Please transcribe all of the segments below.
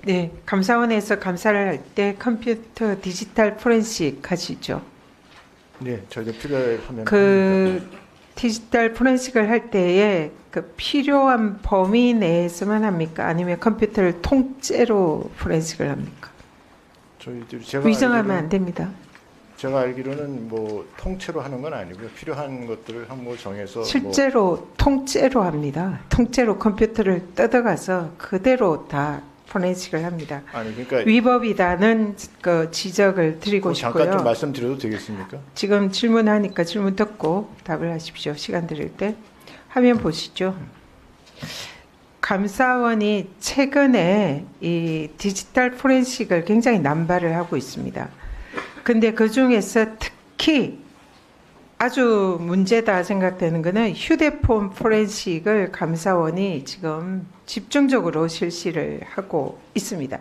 네, 감사원에서 감사를 할 때 컴퓨터 디지털 포렌식 하시죠. 네, 저희가 필요하면 합니다. 그 디지털 포렌식을 할 때에 그 필요한 범위 내에서만 합니까? 아니면 컴퓨터를 통째로 포렌식을 합니까? 저희들이 위정하면 안 됩니다. 제가 알기로는 뭐 통째로 하는 건 아니고요. 필요한 것들을 한번 정해서 실제로 통째로 합니다. 통째로 컴퓨터를 뜯어가서 그대로 다 포렌식을 합니다. 아니 그러니까 위법이다는 그 지적을 드리고 싶고요. 잠깐 좀 말씀드려도 되겠습니까? 지금 질문하니까 질문 듣고 답을 하십시오. 시간 드릴 때. 화면 보시죠. 감사원이 최근에 이 디지털 포렌식을 굉장히 남발을 하고 있습니다. 근데 그 중에서 특히 아주 문제다 생각되는 것은 휴대폰 포렌식을 감사원이 지금 집중적으로 실시를 하고 있습니다.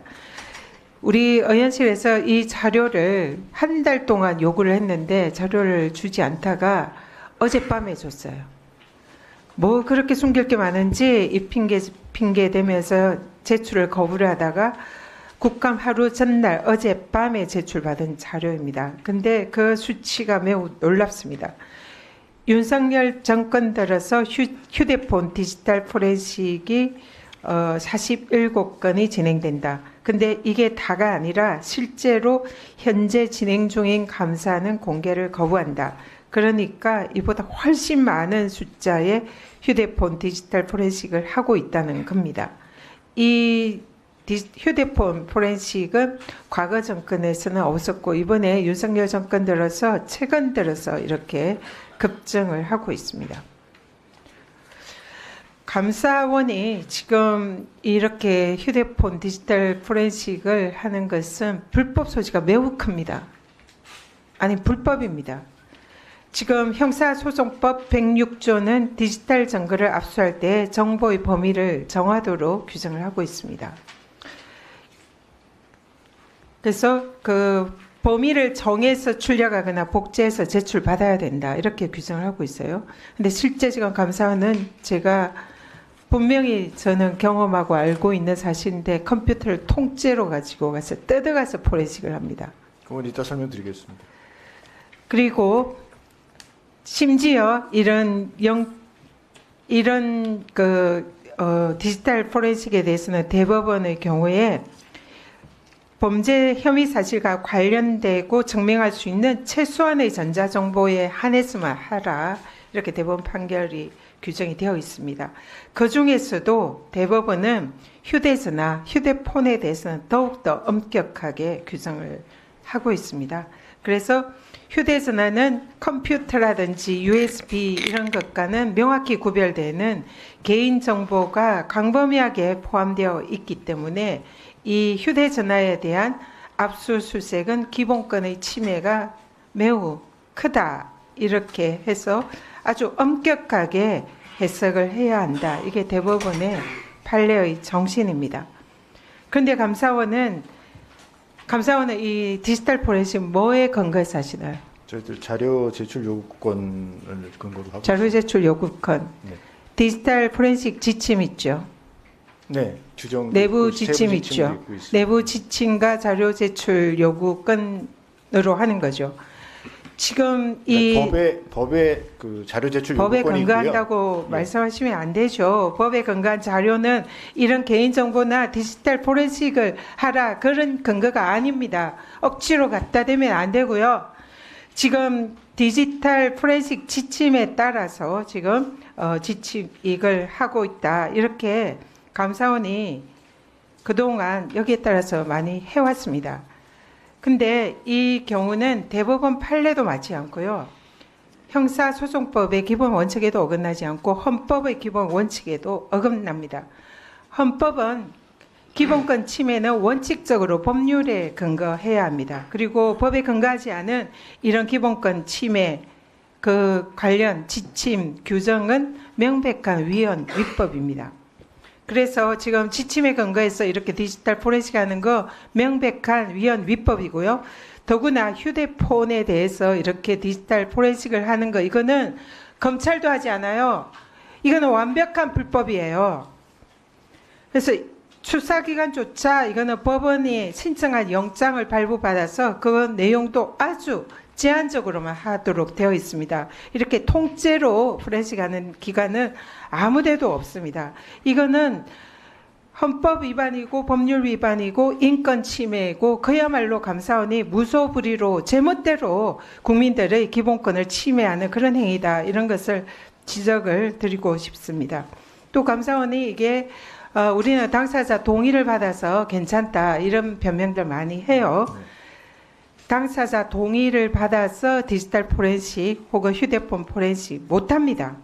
우리 의원실에서 이 자료를 한 달 동안 요구를 했는데 자료를 주지 않다가 어젯밤에 줬어요. 뭐 그렇게 숨길 게 많은지 이 핑계 대면서 제출을 거부를 하다가 국감 하루 전날 어젯밤에 제출받은 자료입니다. 근데 그 수치가 매우 놀랍습니다. 윤석열 정권 들어서 휴대폰 디지털 포렌식이 47건이 진행된다. 근데 이게 다가 아니라 실제로 현재 진행 중인 감사는 공개를 거부한다. 그러니까 이보다 훨씬 많은 숫자의 휴대폰 디지털 포렌식을 하고 있다는 겁니다. 이 휴대폰 포렌식은 과거 정권에서는 없었고 이번에 윤석열 정권 들어서 최근 들어서 이렇게 급증을 하고 있습니다. 감사원이 지금 이렇게 휴대폰 디지털 포렌식을 하는 것은 불법 소지가 매우 큽니다. 아니 불법입니다. 지금 형사소송법 106조는 디지털 증거를 압수할 때 정보의 범위를 정하도록 규정을 하고 있습니다. 그래서 그 범위를 정해서 출력하거나 복제해서 제출받아야 된다. 이렇게 규정을 하고 있어요. 근데 실제 지금 감사원은 제가 분명히 저는 경험하고 알고 있는 사실인데 컴퓨터를 통째로 가지고 가서 뜯어가서 포렌식을 합니다. 그건 이따 설명드리겠습니다. 그리고 심지어 이런 디지털 포렌식에 대해서는 대법원의 경우에 범죄 혐의 사실과 관련되고 증명할 수 있는 최소한의 전자정보에 한해서만 하라. 이렇게 대법원 판결이 규정이 되어 있습니다. 그 중에서도 대법원은 휴대전화, 휴대폰에 대해서는 더욱더 엄격하게 규정을 하고 있습니다. 그래서 휴대전화는 컴퓨터라든지 USB 이런 것과는 명확히 구별되는 개인정보가 광범위하게 포함되어 있기 때문에 이 휴대전화에 대한 압수수색은 기본권의 침해가 매우 크다. 이렇게 해서 아주 엄격하게 해석을 해야 한다. 이게 대법원의 판례의 정신입니다. 그런데 감사원은 이 디지털 포렌식 뭐에 근거해서 하시나요? 저희들 자료 제출 요구권을 근거로 하고 자료 제출 요구권. 네. 디지털 포렌식 지침 있죠. 네, 규정 내부 지침 있죠. 내부 지침과 자료 제출 요구권으로 하는 거죠. 지금 이 법에 그 자료 제출 법에 요구권이 근거한다고 있고요. 말씀하시면 안 되죠. 법에 근거한 자료는 이런 개인정보나 디지털 포렌식을 하라 그런 근거가 아닙니다. 억지로 갖다 대면 안 되고요. 지금 디지털 포렌식 지침에 따라서 지금 지침 이걸 하고 있다. 이렇게 감사원이 그동안 여기에 따라서 많이 해왔습니다. 근데 이 경우는 대법원 판례도 맞지 않고요. 형사소송법의 기본 원칙에도 어긋나지 않고 헌법의 기본 원칙에도 어긋납니다. 헌법은 기본권 침해는 원칙적으로 법률에 근거해야 합니다. 그리고 법에 근거하지 않은 이런 기본권 침해 그 관련 지침 규정은 명백한 위헌 위법입니다. 그래서 지금 지침에 근거해서 이렇게 디지털 포렌식 하는 거 명백한 위헌 위법이고요. 더구나 휴대폰에 대해서 이렇게 디지털 포렌식을 하는 거 이거는 검찰도 하지 않아요. 이거는 완벽한 불법이에요. 그래서 수사 기간조차 이거는 법원이 신청한 영장을 발부받아서 그 내용도 아주 제한적으로만 하도록 되어 있습니다. 이렇게 통째로 포렌식하는 기관은 아무데도 없습니다. 이거는 헌법 위반이고 법률 위반이고 인권 침해이고 그야말로 감사원이 무소불위로 제멋대로 국민들의 기본권을 침해하는 그런 행위다. 이런 것을 지적을 드리고 싶습니다. 또 감사원이 이게 우리는 당사자 동의를 받아서 괜찮다 이런 변명들 많이 해요. 당사자 동의를 받아서 디지털 포렌식 혹은 휴대폰 포렌식 못합니다.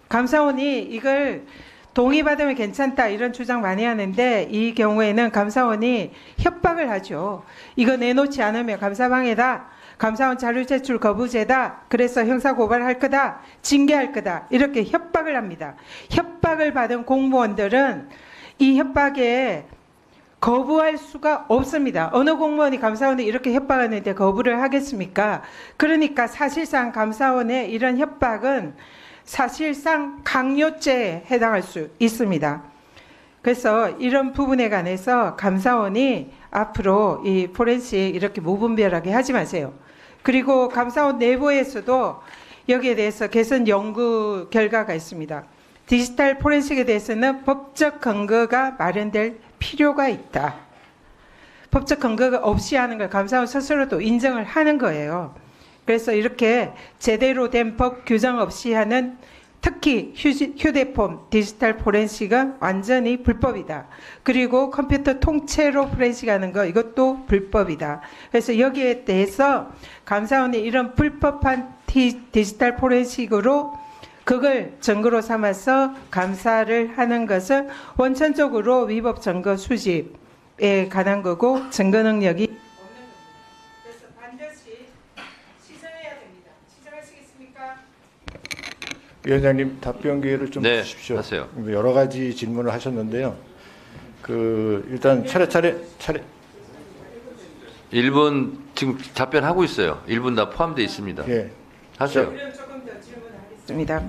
감사원이 이걸 동의받으면 괜찮다 이런 주장 많이 하는데 이 경우에는 감사원이 협박을 하죠. 이거 내놓지 않으면 감사방해다. 감사원 자료 제출 거부죄다. 그래서 형사고발할 거다. 징계할 거다. 이렇게 협박을 합니다. 협박을 받은 공무원들은 이 협박에 거부할 수가 없습니다. 어느 공무원이 감사원에 이렇게 협박하는데 거부를 하겠습니까? 그러니까 사실상 감사원의 이런 협박은 사실상 강요죄에 해당할 수 있습니다. 그래서 이런 부분에 관해서 감사원이 앞으로 이 포렌식 이렇게 무분별하게 하지 마세요. 그리고 감사원 내부에서도 여기에 대해서 개선 연구 결과가 있습니다. 디지털 포렌식에 대해서는 법적 근거가 마련될 필요가 있다. 법적 근거가 없이 하는 걸 감사원 스스로도 인정을 하는 거예요. 그래서 이렇게 제대로 된 법 규정 없이 하는 특히 휴대폰 디지털 포렌식은 완전히 불법이다. 그리고 컴퓨터 통째로 포렌식하는 거 이것도 불법이다. 그래서 여기에 대해서 감사원이 이런 불법한 디지털 포렌식으로 그걸 증거로 삼아서 감사를 하는 것은 원천적으로 위법 증거 수집에 관한 거고 증거 능력이 없는 겁니다. 그래서 반드시 시정해야 됩니다. 시정하시겠습니까? 위원장님 답변 기회를 좀 네, 주십시오. 하세요. 여러 가지 질문을 하셨는데요. 일단 차례 1분 지금 답변하고 있어요. 1분 다 포함되어 있습니다. 예. 하세요. 조금 더 질문하겠습니다.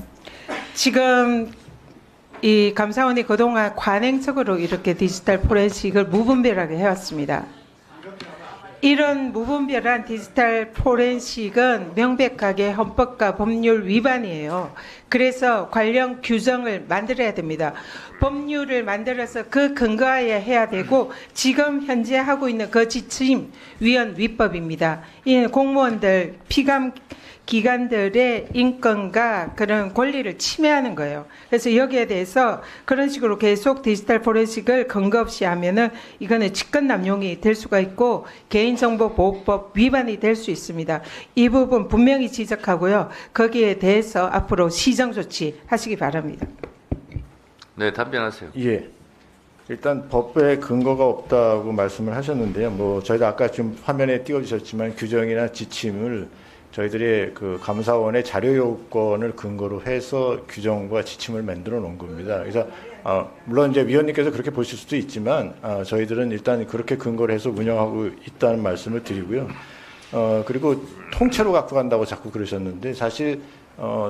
지금 이 감사원이 그동안 관행적으로 이렇게 디지털 포렌식을 무분별하게 해왔습니다. 이런 무분별한 디지털 포렌식은 명백하게 헌법과 법률 위반이에요. 그래서 관련 규정을 만들어야 됩니다. 법률을 만들어서 그 근거하에 해야 되고 지금 현재 하고 있는 그 지침 위헌 위법입니다. 이 공무원들 피감 기관들의 인권과 그런 권리를 침해하는 거예요. 그래서 여기에 대해서 그런 식으로 계속 디지털 포렌식을 근거 없이 하면은 이거는 직권남용이 될 수가 있고 개인정보보호법 위반이 될 수 있습니다. 이 부분 분명히 지적하고요. 거기에 대해서 앞으로 시정 조치 하시기 바랍니다. 네, 답변하세요. 예. 일단 법에 근거가 없다고 말씀을 하셨는데요. 뭐 저희도 아까 좀 화면에 띄워주셨지만 규정이나 지침을 저희들이 그 감사원의 자료 요건을 근거로 해서 규정과 지침을 만들어 놓은 겁니다. 그래서 물론 이제 위원님께서 그렇게 보실 수도 있지만 저희들은 일단 그렇게 근거를 해서 운영하고 있다는 말씀을 드리고요. 그리고 통째로 갖고 간다고 자꾸 그러셨는데 사실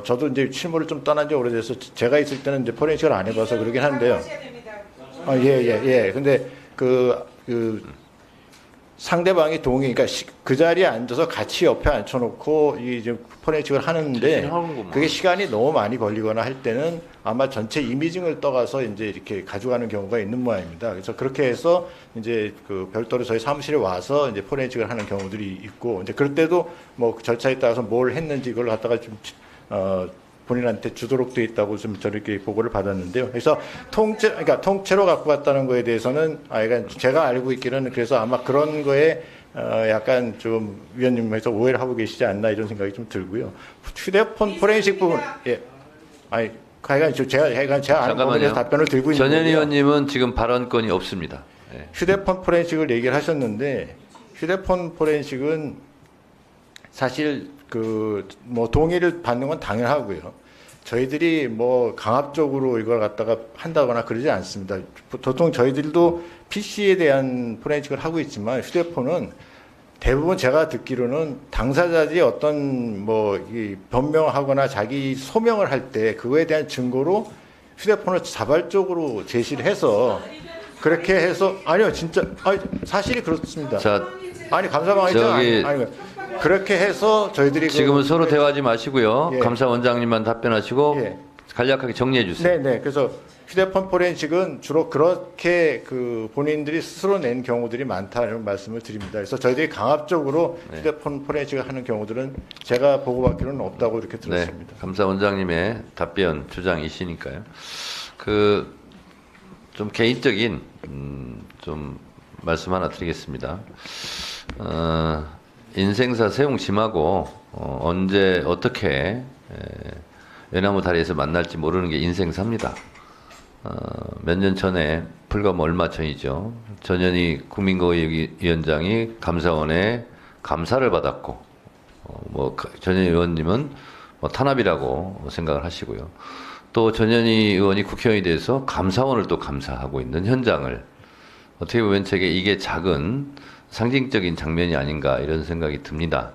저도 이제 실무를 좀 떠난 지 오래돼서 제가 있을 때는 이제 포렌식을 안 해봐서 그러긴 한데요. 예. 근데 상대방이 동의, 그러니까 그 자리에 앉아서 같이 옆에 앉혀놓고 이제 포렌식을 하는데 그게 시간이 너무 많이 걸리거나 할 때는 아마 전체 이미징을 떠가서 이제 이렇게 가져가는 경우가 있는 모양입니다. 그래서 그렇게 해서 이제 그 별도로 저희 사무실에 와서 이제 포렌식을 하는 경우들이 있고 이제 그럴 때도 뭐 절차에 따라서 뭘 했는지 이걸 갖다가 좀 본인한테 주도록 돼 있다고 좀 저렇게 보고를 받았는데요. 그래서 그러니까 통째로 갖고 갔다는 거에 대해서는 그러니까 제가 알고 있기로는 그래서 아마 그런 거에 약간 좀 위원님께서 오해를 하고 계시지 않나 이런 생각이 좀 들고요. 휴대폰 포렌식 부분, 예, 제가 아는 부분에서 답변을 드리고 있는 전현 거고요. 의원님은 지금 발언권이 없습니다. 네. 휴대폰 포렌식을 얘기를 하셨는데 휴대폰 포렌식은 사실 뭐 동의를 받는 건 당연하고요. 저희들이 뭐 강압적으로 이걸 갖다가 한다거나 그러지 않습니다. 보통 저희들도 PC에 대한 포렌식을 하고 있지만 휴대폰은 대부분 제가 듣기로는 당사자들이 어떤 이 변명하거나 자기 소명을 할 때 그거에 대한 증거로 휴대폰을 자발적으로 제시를 해서 그렇게 해서 아니요 진짜 아니, 사실이 그렇습니다. 자, 아니 감사방 입장 저기- 아니 그렇게 해서 저희들이 지금은 서로 대화하지 마시고요. 예. 감사원장님만 답변하시고 예. 간략하게 정리해 주세요. 네네. 그래서 휴대폰 포렌식은 주로 그렇게 그 본인들이 스스로 낸 경우들이 많다는 말씀을 드립니다. 그래서 저희들이 강압적으로 네. 휴대폰 포렌식을 하는 경우들은 제가 보고받기로는 없다고 이렇게 네, 들었습니다. 감사원장님의 답변 주장이시니까요. 그 좀 개인적인 좀 말씀 하나 드리겠습니다. 인생사 세웅심하고 언제 어떻게 외나무 다리에서 만날지 모르는 게 인생사입니다. 몇 년 전에 불과 얼마 전이죠. 전현희 국민거의위원장이 감사원에 감사를 받았고 전현희 의원님은 탄압이라고 생각을 하시고요. 또 전현희 의원이 국회의원이 돼서 감사원을 또 감사하고 있는 현장을 어떻게 보면 제게 이게 작은 상징적인 장면이 아닌가 이런 생각이 듭니다.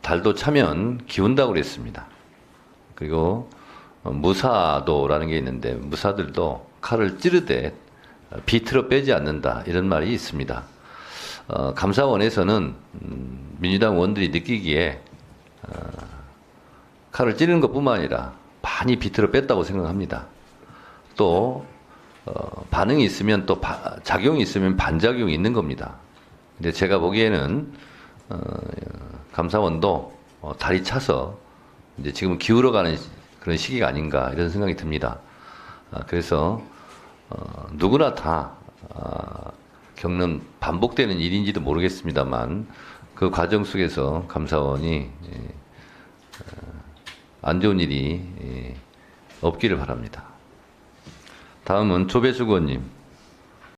달도 차면 기운다고 그랬습니다. 그리고 무사도라는 게 있는데 무사들도 칼을 찌르되 비틀어 빼지 않는다 이런 말이 있습니다. 감사원에서는 민주당 의원들이 느끼기에 칼을 찌르는 것뿐만 아니라 많이 비틀어 뺐다고 생각합니다. 또 반응이 있으면 또 작용이 있으면 반작용이 있는 겁니다. 근데 제가 보기에는 감사원도 다리 차서 이제 지금 기울어가는 그런 시기가 아닌가 이런 생각이 듭니다. 그래서 누구나 다 겪는 반복되는 일인지도 모르겠습니다만 그 과정 속에서 감사원이 안 좋은 일이 없기를 바랍니다. 다음은 조배수 의원님.